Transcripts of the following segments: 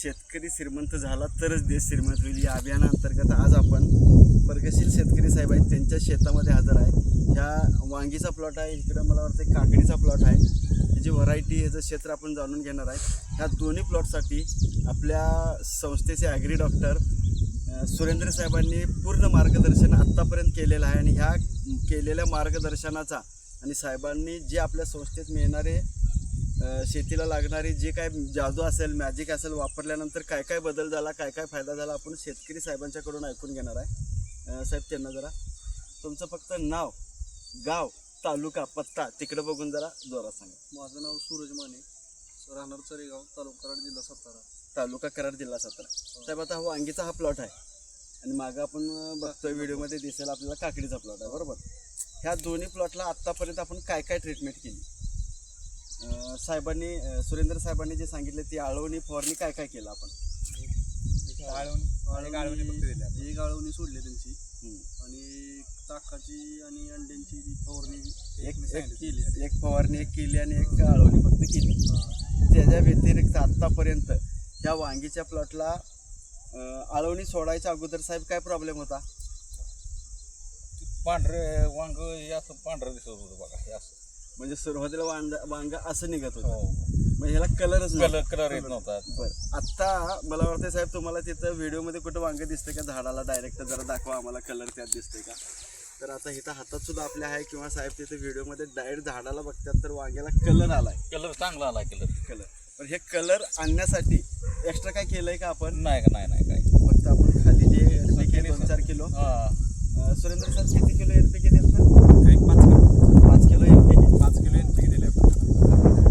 शेतकरी श्रीमंत झाला तरच देश श्रीमंत होईल या अभियानाअंतर्गत आज आपण प्रगतशील शेतकरी साहेब आहेत त्यांच्या शेतामध्ये हजर आहे. ह्या वांगीचा प्लॉट आहे, इकडं मला वाटतं काकडीचा प्लॉट आहे. ह्याची व्हरायटी ह्याचं क्षेत्र आपण जाणून घेणार आहे. ह्या दोन्ही प्लॉटसाठी आपल्या संस्थेचे ॲग्री डॉक्टर सुरेंद्र साहेबांनी पूर्ण मार्गदर्शन आत्तापर्यंत केलेलं आहे आणि ह्या केलेल्या मार्गदर्शनाचा आणि साहेबांनी जे आपल्या संस्थेत मिळणारे शेतीला लागणारी जे काय जादू असेल मॅजिक असेल वापरल्यानंतर काय काय बदल झाला काय काय फायदा झाला आपण शेतकरी साहेबांच्याकडून ऐकून घेणार आहे. साहेब त्यांना जरा तुमचं फक्त नाव गाव तालुका पत्ता तिकडं बघून जरा जोरात सांगा. माझं नाव सूरज माने, राहणार चरेगाव, तालुका कराड, जिल्हा सातारा. तालुका कराड, जिल्हा सातारा. साहेब आता हा वांगीचा हा प्लॉट आहे आणि मागं आपण बघतोय व्हिडिओमध्ये दिसेल आपल्याला काकडीचा प्लॉट आहे बरोबर. ह्या दोन्ही प्लॉटला आत्तापर्यंत आपण काय काय ट्रीटमेंट केली साहेबांनी सुरेंद्र साहेबांनी जे सांगितले ती आळवणी फवारणी काय काय केलं आपण? एक आळवणी सोडली त्यांची आणि ताकाची आणि अंड्यांची फवारणी एक फवारणी एक केली आणि एक आळवणी फक्त केली. त्याच्या व्यतिरिक्त आत्तापर्यंत ह्या वांगीच्या प्लॉटला आळवणी सोडायच्या अगोदर साहेब काय प्रॉब्लेम होता? पांढरे वांग हे असं पांढरं दिसत होतं बघा, हे असं म्हणजे सुरुवातीला वांग असं निघत होतं. मग ह्याला कलरच कलर येत नव्हता. बरं आता मला वाटतं साहेब तुम्हाला तिथं व्हिडिओमध्ये कुठं वांग दिसतंय का झाडाला डायरेक्ट जरा दाखवा आम्हाला कलर त्यात दिसतंय का? तर आता इथं हातात सुद्धा आपल्या आहे किंवा साहेब तिथं व्हिडिओमध्ये डायरेक्ट झाडाला बघतात तर वांग्याला कलर आलाय. कलर चांगला आला कलर. पण हे कलर आणण्यासाठी एक्स्ट्रा काय केलंय का आपण? नाही काय फक्त आपण खाली जे एनपीके 2-4 किलो सुरेंद्र सर किती किलो एनपीके दिलं? एक 5 kilo 5 kilo NPK 5 kilo NPK दिले आपण.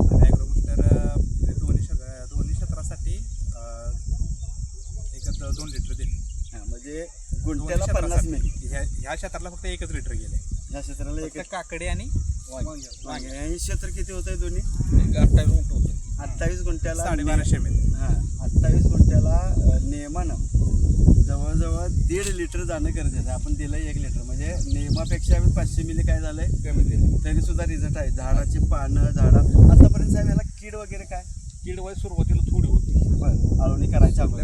आणि ॲग्रोबुस्टर दोन्ही क्षेत्रासाठी एक 2 लिटर दिले. हां म्हणजे गुंठ्याला 50 मिली. ह्या क्षेत्राला फक्त 1 लिटर गेले. ह्या क्षेत्राला एक काकडी आणि वांगे. हे क्षेत्र किती होतंय दोन्ही? 28 गुंठ होतं. 28 गुंठ्याला 1250 ml. हां 28 गुंठ्याला नियमानं जवळजवळ 1.5 लिटर जाणं गरजेचं आहे. आपण दिलं 1 लिटर म्हणजे नियमापेक्षा 500 मिली काय झालंय कमी दिलं तरी सुद्धा रिझल्ट आहे. झाडाची पानं आतापर्यंत साहेब याला कीड वगैरे काय? कीड वाईज सुरुवातीला थोडी होती. बरं आळवणी करायच्या अगोदर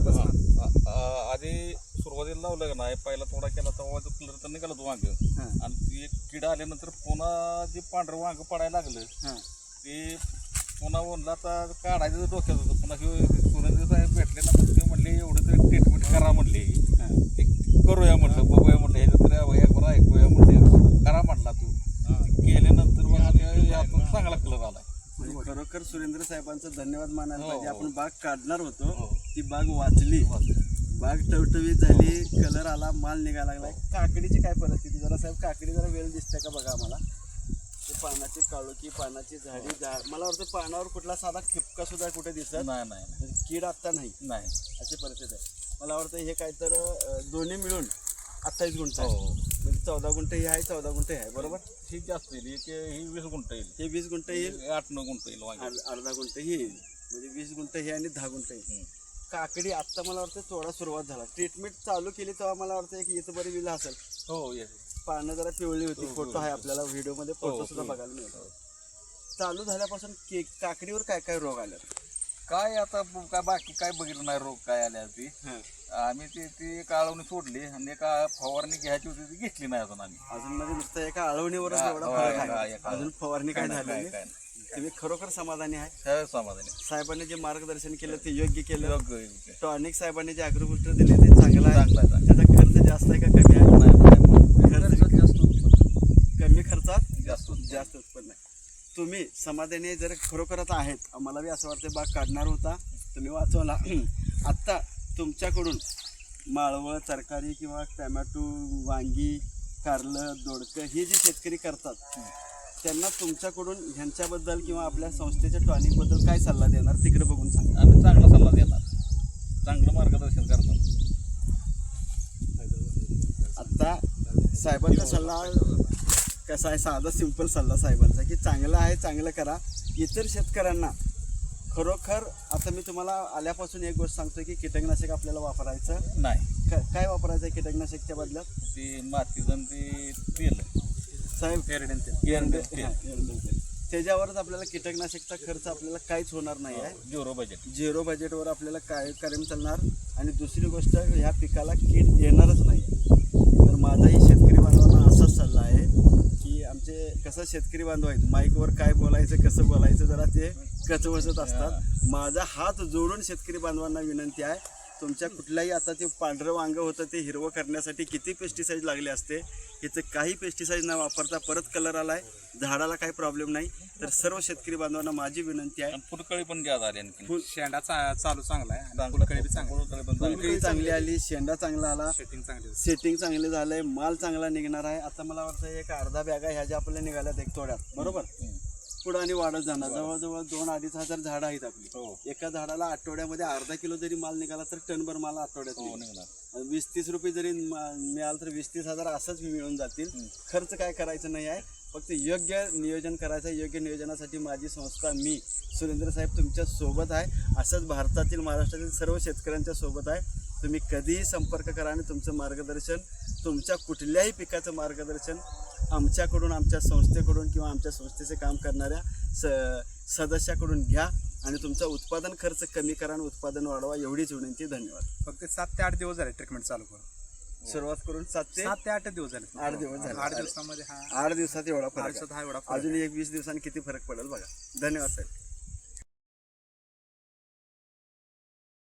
आधी सुरुवातीला लावलं का नाही पहिला थोडा केला तेव्हा कलर तर निघाला तो वांग आणि ती एक किडा आल्यानंतर पुन्हा जे पांढरं वांग पडायला लागलं ते पुन्हा म्हणलं आता काढायचं डोक्यात होतं. पुन्हा सुरेंद्र साहेब भेटले ना ते म्हणले एवढं तरी ट्रीटमेंट करा म्हणले ते करूया म्हटलं बघूया म्हटलं ह्याचं तरी एकदा ऐकूया म्हटलं करा म्हटला तू केल्यानंतर मग चांगला कलर आला. म्हणजे खरोखर सुरेंद्र साहेबांचं धन्यवाद मानायला पाहिजे. आपण बाग काढणार होतो ती बाग वाचली, बाग टवटवीत झाली, कलर आला, माल निघायला लागला. काकडीची काय परिस्थिती जरा साहेब काकडी जरा वेळ दिसते का बघा आम्हाला? पानाची काळोखी पानाची झाडी मला वाटतं पानावर कुठला साधा खिपका सुद्धा कुठे दिसत नाही. कीड आत्ता नाही अशी परिस्थिती आहे. मला वाटतं हे काय तर दोन्ही मिळून 28 गुंठ आहे. म्हणजे 14 गुंठ हे आहे 14 गुंठ हे आहे बरोबर. ठीक जास्त येईल ही 20 गुंठ येईल. हे 20 गुंठ येईल 8-9 गुंठ येईल. अर्धा गुंठ हे येईल म्हणजे 20 गुंठ हे आणि 10 गुंठ येईल. काकडी आत्ता मला वाटतं थोडा सुरुवात झाला. ट्रीटमेंट चालू केली तेव्हा मला वाटतं एक इथं बरी विला असेल. हो येस. पानं जरा पिवळी होती. फोटो आहे आपल्याला व्हिडिओमध्ये फोटो सुद्धा बघायला मिळतो. चालू झाल्यापासून काकडीवर काय काय रोग आले काय आता काय बाकी काय बघितलं नाही रोग काय आल्या ती आम्ही ती काळवणी सोडली आणि एका फवारणी घ्यायची होती ती घेतली नाही अजून आम्ही. अजून म्हणजे नुसतं एका आळवणीवरच एवढा फरक आहे. अजून फवारणी काय झाली तुम्ही खरोखर समाधानी आहे? समाधानी. साहेबांनी जे मार्गदर्शन केलं ते योग्य केलं. टॉनिक साहेबांनी जे ॲग्रोबुस्टर दिले ते चांगलं आहे. त्याचा खर्च जास्त आहे का कमी आहे? कमी खर्चात जास्त उत्पन्न आहे. तुम्ही समाधानी जर खरोखरच आहेत. आम्हाला बी असं वाटतं बाग काढणार होता तुम्ही वाचवला. आत्ता तुमच्याकडून माळवं तरकारी किंवा टमॅटो वांगी कारलं दोडकं ही जी शेतकरी करतात त्यांना तुमच्याकडून ह्यांच्याबद्दल किंवा आपल्या संस्थेच्या टॉनिकबद्दल काय सल्ला देणार तिकडे बघून सांगा. आम्ही चांगला सल्ला देणार, चांगलं मार्गदर्शन करणार. आत्ता साहेबांचा सल्ला कसा आहे? साधा सिंपल सल्ला साहेबांचा की चांगलं आहे चांगलं करा. इतर शेतकऱ्यांना खरोखर आता मी तुम्हाला आल्यापासून एक गोष्ट सांगतो की कीटकनाशक आपल्याला वापरायचं नाही. काय वापरायचं आहे कीटकनाशकच्या बदल्यात? ती मातीचं ते तेल साहेब एरंडेल तेल. त्याच्यावरच आपल्याला कीटकनाशकचा खर्च आपल्याला काहीच होणार नाही आहे. झिरो बजेटवर आपल्याला काय कायम चालणार. आणि दुसरी गोष्ट, ह्या पिकाला कीड येणारच नाही. तर माझाही शेतकरी बांधवांना असाच सल्ला आहे की आमचे कसं शेतकरी बांधव आहेत, माईकवर काय बोलायचं कसं बोलायचं जरा ते कचवचत असतात. माझा हात जोडून शेतकरी बांधवांना विनंती आहे, तुमच्या कुठल्याही आता ते पांढरं वांगं होतं ते हिरवं करण्यासाठी किती पेस्टिसाईड लागले असते, इथं काही पेस्टिसाईड न वापरता परत कलर आला आहे, झाडाला काही प्रॉब्लेम नाही. तर सर्व शेतकरी बांधवांना माझी विनंती आहे, फुलकळी पण घ्या झाली आणखी. शेंडा चालू चांगला आहे आणि फुलकळी बी चांगली, फुलकळी चांगली आली, शेंडा चांगला आला, सेटिंग चांगली. सेटिंग चांगले झालंय, माल चांगला निघणार आहे. आता मला वाटतं एक अर्धा बॅगा ह्या ज्या आपल्या निघाल्यात एक तोड्यात, बरोबर, पुढं आणि वाढत जाणार. जवळजवळ 2-2.5 हजार झाडं आहेत आपली. एका झाडाला आठवड्यामध्ये अर्धा किलो जरी माल निघाला तर टनभर माल आठवड्यात निघणार. 20-30 रुपये जरी मिळालं तर 20-30 हजार असंच मिळून जातील. खर्च काय करायचं नाही आहे, फक्त योग्य नियोजन करायचं. योग्य नियोजनासाठी माझी संस्था, मी सुरेंद्र साहेब तुमच्या सोबत आहे. असंच भारतातील, महाराष्ट्रातील सर्व शेतकऱ्यांच्या सोबत आहे. तुम्ही कधीही संपर्क करा आणि तुमचं मार्गदर्शन, तुमच्या कुठल्याही पिकाचं मार्गदर्शन आमच्याकडून, आमच्या संस्थेकडून किंवा आमच्या संस्थेचे काम करणाऱ्या सदस्याकडून घ्या आणि तुमचा उत्पादन खर्च कमी करा आणि उत्पादन वाढवा. एवढीच विनंती. धन्यवाद. फक्त 7 ते 8 दिवस झाले ट्रीटमेंट चालू करून. सुरुवात करून 7 ते 8 दिवस झाले. 8 दिवस झाले. 8 दिवसामध्ये 8 दिवसात एवढा फरक हा आहे. अजून 20 दिवसांनी किती फरक पडेल बघा. धन्यवाद साहेब.